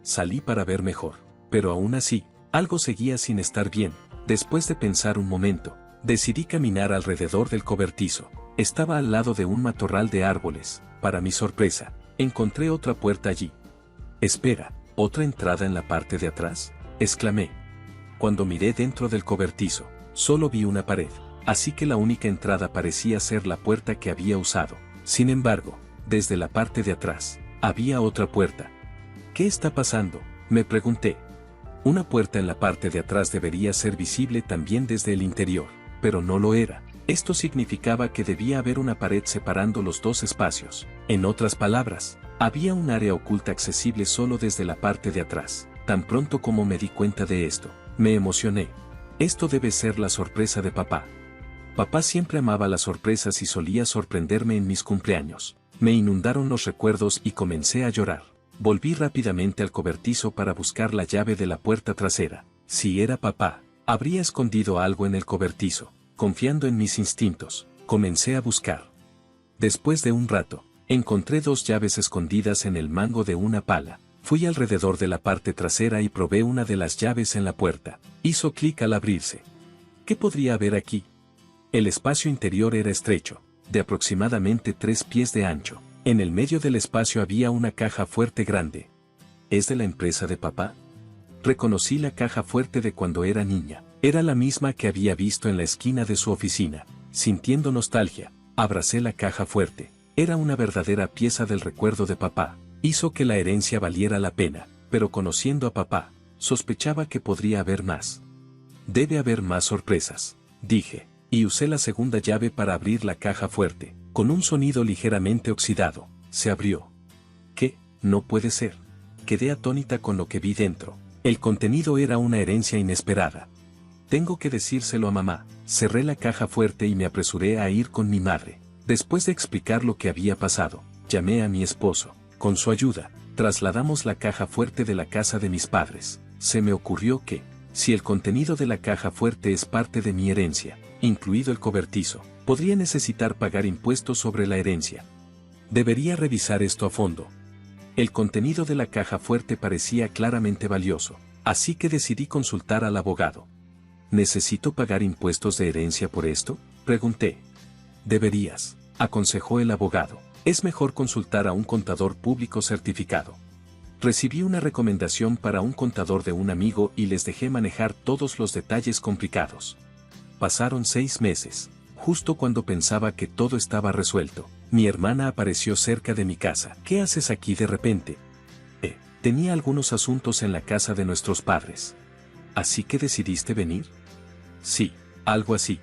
Salí para ver mejor, pero aún así, algo seguía sin estar bien. Después de pensar un momento, decidí caminar alrededor del cobertizo. Estaba al lado de un matorral de árboles. Para mi sorpresa, encontré otra puerta allí. Espera, ¿otra entrada en la parte de atrás?, exclamé. Cuando miré dentro del cobertizo, solo vi una pared, así que la única entrada parecía ser la puerta que había usado. Sin embargo, desde la parte de atrás, había otra puerta. ¿Qué está pasando?, me pregunté. Una puerta en la parte de atrás debería ser visible también desde el interior, pero no lo era. Esto significaba que debía haber una pared separando los dos espacios. En otras palabras, había un área oculta accesible solo desde la parte de atrás. Tan pronto como me di cuenta de esto, me emocioné. Esto debe ser la sorpresa de papá. Papá siempre amaba las sorpresas y solía sorprenderme en mis cumpleaños. Me inundaron los recuerdos y comencé a llorar. Volví rápidamente al cobertizo para buscar la llave de la puerta trasera. Si era papá, habría escondido algo en el cobertizo. Confiando en mis instintos, comencé a buscar. Después de un rato, encontré 2 llaves escondidas en el mango de una pala. Fui alrededor de la parte trasera y probé una de las llaves en la puerta. Hizo clic al abrirse. ¿Qué podría haber aquí? El espacio interior era estrecho, de aproximadamente 3 pies de ancho. En el medio del espacio había una caja fuerte grande. ¿Es de la empresa de papá? Reconocí la caja fuerte de cuando era niña. Era la misma que había visto en la esquina de su oficina. Sintiendo nostalgia, abracé la caja fuerte. Era una verdadera pieza del recuerdo de papá. Hizo que la herencia valiera la pena, pero conociendo a papá, sospechaba que podría haber más. Debe haber más sorpresas, dije, y usé la segunda llave para abrir la caja fuerte. Con un sonido ligeramente oxidado, se abrió. ¿Qué? No puede ser. Quedé atónita con lo que vi dentro. El contenido era una herencia inesperada. Tengo que decírselo a mamá. Cerré la caja fuerte y me apresuré a ir con mi madre. Después de explicar lo que había pasado, llamé a mi esposo. Con su ayuda, trasladamos la caja fuerte de la casa de mis padres. Se me ocurrió que, si el contenido de la caja fuerte es parte de mi herencia, incluido el cobertizo, podría necesitar pagar impuestos sobre la herencia. Debería revisar esto a fondo. El contenido de la caja fuerte parecía claramente valioso, así que decidí consultar al abogado. ¿Necesito pagar impuestos de herencia por esto?, pregunté. Deberías, aconsejó el abogado. Es mejor consultar a un contador público certificado. Recibí una recomendación para un contador de un amigo y les dejé manejar todos los detalles complicados. Pasaron 6 meses. Justo cuando pensaba que todo estaba resuelto, mi hermana apareció cerca de mi casa. ¿Qué haces aquí de repente? Tenía algunos asuntos en la casa de nuestros padres. ¿Así que decidiste venir? Sí, algo así.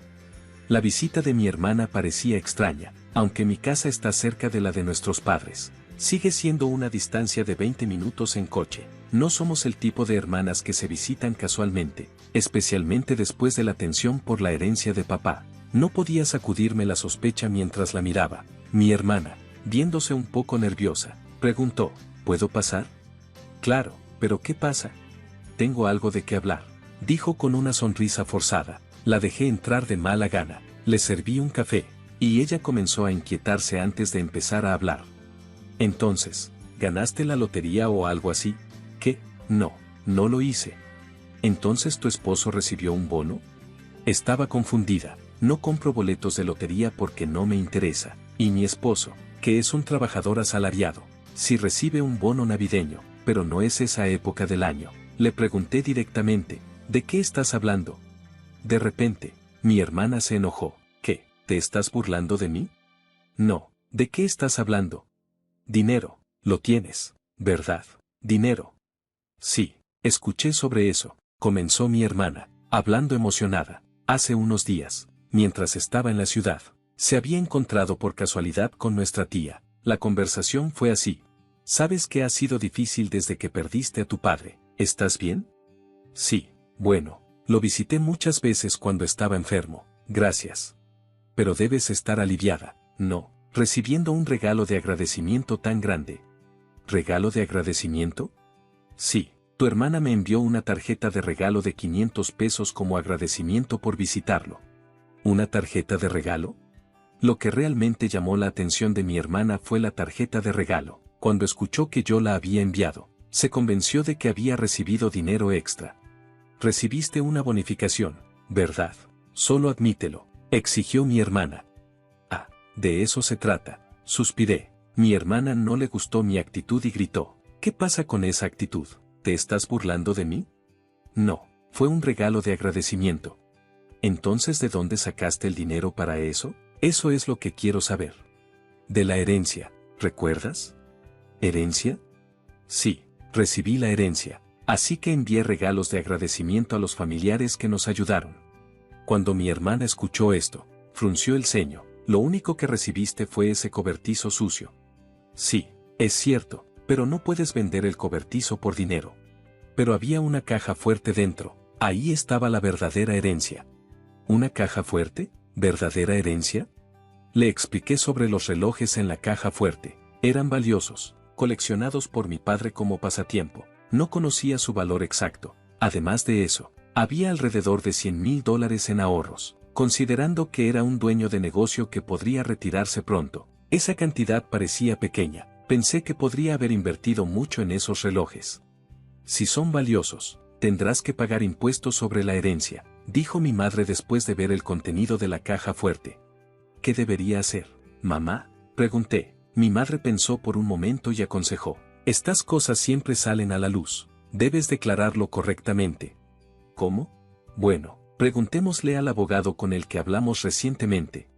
La visita de mi hermana parecía extraña, aunque mi casa está cerca de la de nuestros padres. Sigue siendo una distancia de 20 minutos en coche. No somos el tipo de hermanas que se visitan casualmente, especialmente después de la tensión por la herencia de papá. No podía sacudirme la sospecha mientras la miraba. Mi hermana, viéndose un poco nerviosa, preguntó, ¿puedo pasar? Claro, pero ¿qué pasa? Tengo algo de qué hablar, dijo con una sonrisa forzada. La dejé entrar de mala gana, le serví un café, y ella comenzó a inquietarse antes de empezar a hablar. Entonces, ¿ganaste la lotería o algo así? ¿Qué? No, no lo hice. ¿Entonces tu esposo recibió un bono? Estaba confundida. No compro boletos de lotería porque no me interesa, y mi esposo, que es un trabajador asalariado, sí recibe un bono navideño, pero no es esa época del año. Le pregunté directamente, ¿de qué estás hablando? De repente, mi hermana se enojó. ¿Qué? ¿Te estás burlando de mí? No, ¿de qué estás hablando? Dinero, lo tienes, ¿verdad? Dinero. Sí, escuché sobre eso, comenzó mi hermana, hablando emocionada. Hace unos días, mientras estaba en la ciudad, se había encontrado por casualidad con nuestra tía. La conversación fue así. ¿Sabes que ha sido difícil desde que perdiste a tu padre? ¿Estás bien? Sí, bueno, lo visité muchas veces cuando estaba enfermo, gracias. Pero debes estar aliviada, ¿no? Recibiendo un regalo de agradecimiento tan grande. ¿Regalo de agradecimiento? Sí, tu hermana me envió una tarjeta de regalo de 500 pesos como agradecimiento por visitarlo. ¿Una tarjeta de regalo? Lo que realmente llamó la atención de mi hermana fue la tarjeta de regalo. Cuando escuchó que yo la había enviado, se convenció de que había recibido dinero extra. Recibiste una bonificación, ¿verdad? Solo admítelo, exigió mi hermana. Ah, de eso se trata, suspiré. Mi hermana no le gustó mi actitud y gritó, ¿qué pasa con esa actitud? ¿Te estás burlando de mí? No, fue un regalo de agradecimiento. ¿Entonces de dónde sacaste el dinero para eso? Eso es lo que quiero saber. De la herencia, ¿recuerdas? ¿Herencia? Sí, recibí la herencia, así que envié regalos de agradecimiento a los familiares que nos ayudaron. Cuando mi hermana escuchó esto, frunció el ceño. Lo único que recibiste fue ese cobertizo sucio. Sí, es cierto, pero no puedes vender el cobertizo por dinero. Pero había una caja fuerte dentro, ahí estaba la verdadera herencia. ¿Una caja fuerte? ¿Verdadera herencia? Le expliqué sobre los relojes en la caja fuerte. Eran valiosos, coleccionados por mi padre como pasatiempo. No conocía su valor exacto. Además de eso, había alrededor de $100,000 en ahorros. Considerando que era un dueño de negocio que podría retirarse pronto, esa cantidad parecía pequeña. Pensé que podría haber invertido mucho en esos relojes. Si son valiosos, tendrás que pagar impuestos sobre la herencia, dijo mi madre después de ver el contenido de la caja fuerte. ¿Qué debería hacer, mamá?, pregunté. Mi madre pensó por un momento y aconsejó. Estas cosas siempre salen a la luz. Debes declararlo correctamente. ¿Cómo? Bueno, preguntémosle al abogado con el que hablamos recientemente.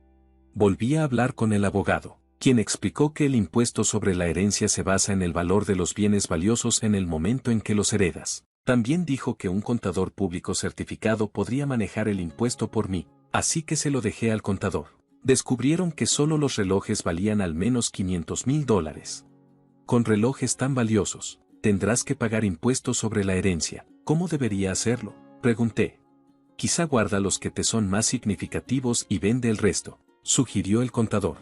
Volví a hablar con el abogado, quien explicó que el impuesto sobre la herencia se basa en el valor de los bienes valiosos en el momento en que los heredas. También dijo que un contador público certificado podría manejar el impuesto por mí, así que se lo dejé al contador. Descubrieron que solo los relojes valían al menos $500,000. Con relojes tan valiosos, tendrás que pagar impuestos sobre la herencia. ¿Cómo debería hacerlo?, pregunté. Quizá guarda los que te son más significativos y vende el resto, sugirió el contador.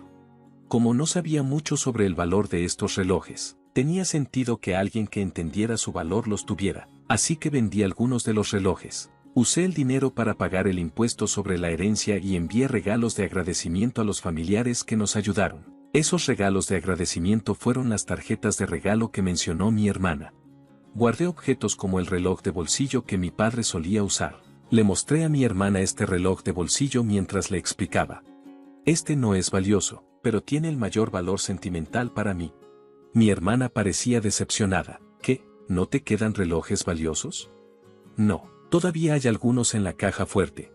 Como no sabía mucho sobre el valor de estos relojes, tenía sentido que alguien que entendiera su valor los tuviera, así que vendí algunos de los relojes. Usé el dinero para pagar el impuesto sobre la herencia y envié regalos de agradecimiento a los familiares que nos ayudaron. Esos regalos de agradecimiento fueron las tarjetas de regalo que mencionó mi hermana. Guardé objetos como el reloj de bolsillo que mi padre solía usar. Le mostré a mi hermana este reloj de bolsillo mientras le explicaba. Este no es valioso, pero tiene el mayor valor sentimental para mí. Mi hermana parecía decepcionada. ¿Qué? ¿No te quedan relojes valiosos? No, todavía hay algunos en la caja fuerte.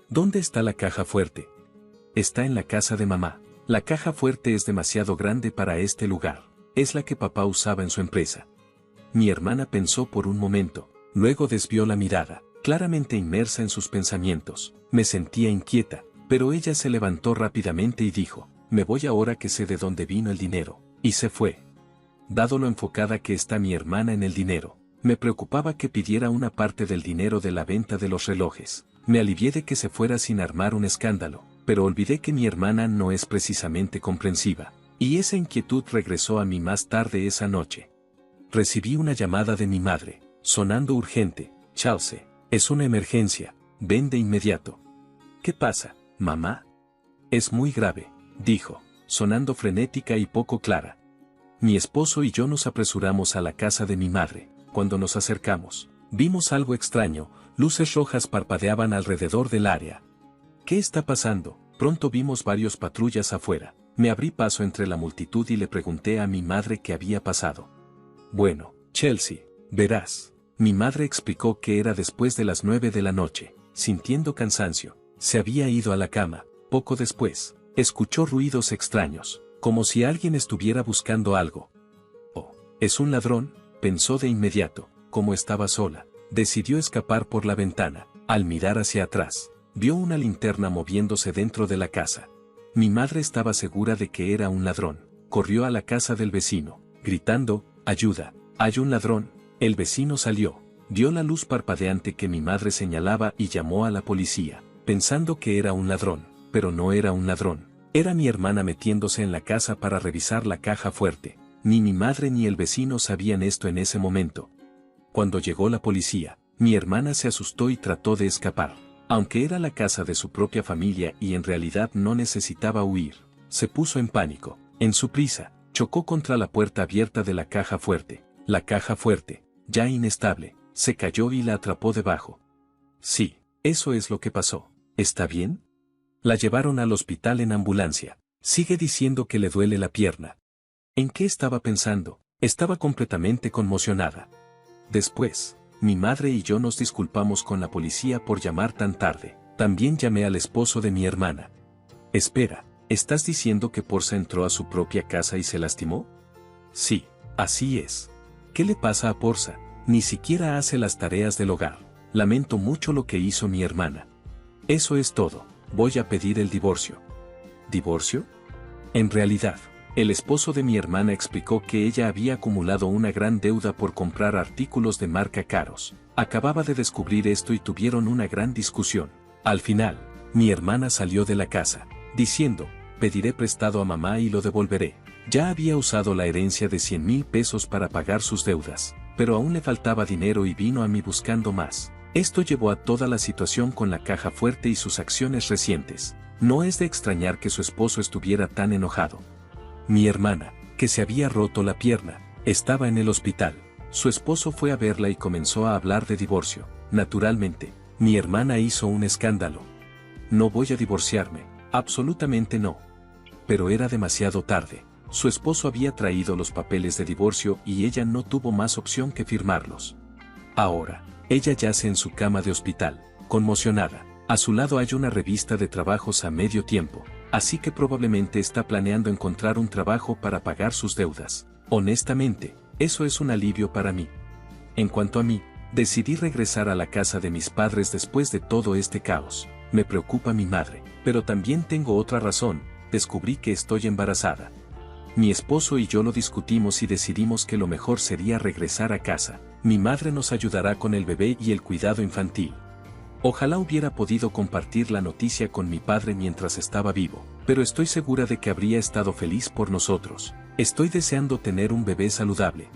¿Dónde está la caja fuerte? Está en la casa de mamá. La caja fuerte es demasiado grande para este lugar. Es la que papá usaba en su empresa. Mi hermana pensó por un momento, luego desvió la mirada, claramente inmersa en sus pensamientos. Me sentía inquieta, pero ella se levantó rápidamente y dijo, me voy ahora que sé de dónde vino el dinero, y se fue. Dado lo enfocada que está mi hermana en el dinero, me preocupaba que pidiera una parte del dinero de la venta de los relojes. Me alivié de que se fuera sin armar un escándalo, pero olvidé que mi hermana no es precisamente comprensiva, y esa inquietud regresó a mí más tarde esa noche. Recibí una llamada de mi madre, sonando urgente. Chelsea, es una emergencia, ven de inmediato. ¿Qué pasa, mamá? Es muy grave, dijo, sonando frenética y poco clara. Mi esposo y yo nos apresuramos a la casa de mi madre. Cuando nos acercamos, vimos algo extraño, luces rojas parpadeaban alrededor del área. ¿Qué está pasando? Pronto vimos varios patrullas afuera. Me abrí paso entre la multitud y le pregunté a mi madre qué había pasado. Bueno, Chelsea, verás. Mi madre explicó que era después de las 9 de la noche, sintiendo cansancio. Se había ido a la cama. Poco después, escuchó ruidos extraños, como si alguien estuviera buscando algo. Oh, ¿es un ladrón? Pensó de inmediato. Como estaba sola, decidió escapar por la ventana. Al mirar hacia atrás, vio una linterna moviéndose dentro de la casa. Mi madre estaba segura de que era un ladrón. Corrió a la casa del vecino, gritando, «¡Ayuda! ¡Hay un ladrón!». El vecino salió, vio la luz parpadeante que mi madre señalaba y llamó a la policía, pensando que era un ladrón, pero no era un ladrón. Era mi hermana metiéndose en la casa para revisar la caja fuerte. Ni mi madre ni el vecino sabían esto en ese momento. Cuando llegó la policía, mi hermana se asustó y trató de escapar. Aunque era la casa de su propia familia y en realidad no necesitaba huir, se puso en pánico. En su prisa, chocó contra la puerta abierta de la caja fuerte. La caja fuerte, ya inestable, se cayó y la atrapó debajo. Sí, eso es lo que pasó. ¿Está bien? La llevaron al hospital en ambulancia. Sigue diciendo que le duele la pierna. ¿En qué estaba pensando? Estaba completamente conmocionada. Después, mi madre y yo nos disculpamos con la policía por llamar tan tarde. También llamé al esposo de mi hermana. Espera, ¿estás diciendo que Portia entró a su propia casa y se lastimó? Sí, así es. ¿Qué le pasa a Portia? Ni siquiera hace las tareas del hogar. Lamento mucho lo que hizo mi hermana. Eso es todo. Voy a pedir el divorcio. ¿Divorcio? En realidad, el esposo de mi hermana explicó que ella había acumulado una gran deuda por comprar artículos de marca caros. Acababa de descubrir esto y tuvieron una gran discusión. Al final, mi hermana salió de la casa, diciendo, pediré prestado a mamá y lo devolveré. Ya había usado la herencia de 100,000 pesos para pagar sus deudas, pero aún le faltaba dinero y vino a mí buscando más. Esto llevó a toda la situación con la caja fuerte y sus acciones recientes. No es de extrañar que su esposo estuviera tan enojado. Mi hermana, que se había roto la pierna, estaba en el hospital. Su esposo fue a verla y comenzó a hablar de divorcio. Naturalmente, mi hermana hizo un escándalo. No voy a divorciarme, absolutamente no. Pero era demasiado tarde. Su esposo había traído los papeles de divorcio y ella no tuvo más opción que firmarlos. Ahora, ella yace en su cama de hospital, conmocionada. A su lado hay una revista de trabajos a medio tiempo, así que probablemente está planeando encontrar un trabajo para pagar sus deudas. Honestamente, eso es un alivio para mí. En cuanto a mí, decidí regresar a la casa de mis padres después de todo este caos. Me preocupa mi madre, pero también tengo otra razón, descubrí que estoy embarazada. Mi esposo y yo lo discutimos y decidimos que lo mejor sería regresar a casa. Mi madre nos ayudará con el bebé y el cuidado infantil. Ojalá hubiera podido compartir la noticia con mi padre mientras estaba vivo, pero estoy segura de que habría estado feliz por nosotros. Estoy deseando tener un bebé saludable.